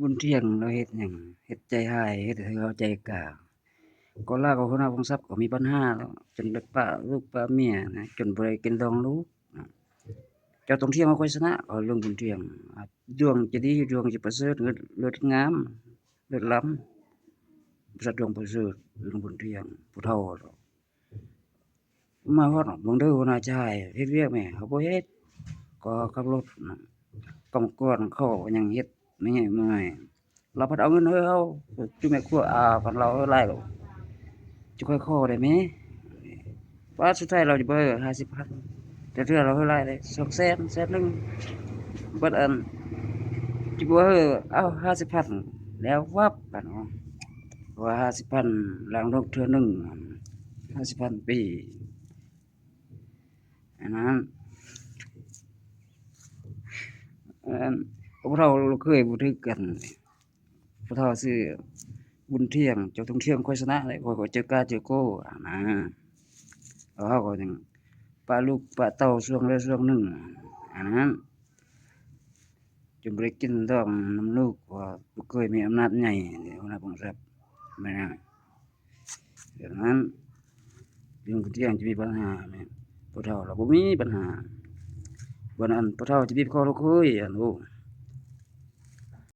บุญเที่ยงเราเฮ็ดหยังเฮ็ดใจร้ายเฮ็ดให้เราใจกล้าก่อนลากับหัวหน้ากองทัพก็มีปัญหาแล้วจนได้ปะลูกปะเมียนะจนบ่ได้กินดองลูกนะเจ้าต้องเที่ยงเอาค่อยชนะเอาเรื่องบุญเที่ยงดวงจะดีดวงจะประเสริฐเลิศงามเลิศล้ำบริษัทดวงประเสริฐเรื่องบุญเที่ยงผู้เฒ่ามาฮอดเบิ่งเด้อหัวหน้าชายเฮ็ดเวียกแหมเขาบ่เฮ็ดก็ขับรถนะกำกวดเขาก็ยังเฮ็ดไม่ใหญ่เมื่อยเราพัดเอาเงินให้เราจุแม่ครัวคันเราหลายก็จะค่อยขอได้แหมว่าสุดท้ายเราจะเบิด50,000แต่เทื่อเราหลายได้200,000 100,000เบิดอันจิบ่เอา50,000แล้ววับกันเนาะว่า50,000ล้างรถเทื่อหนึ่ง50,000ปีอันนั้นอันผู้เฒ่าเคยบ่ถือกันผู้เฒ่าชื่อบุญเที่ยงเจ้าต้องเที่ยงค่อยชนะได้ข้อยก็เจอกล้าเจอโก้นะแล้วเขาก็จังปะลูกปะเต้าช่วงใดช่วงหนึ่งอันนั้นจนบ่ได้กินดอกน้ำลูกว่าบ่เคยมีอำนาจใหญ่หัวหน้ากองทัพแม่นดังนั้นเรื่องบุญเที่ยงจะมีปัญหาแม่นผู้เฒ่าเราบ่มีปัญหาวันนั้นผู้เฒ่าจะบีบคอลูกเขยอันโอ้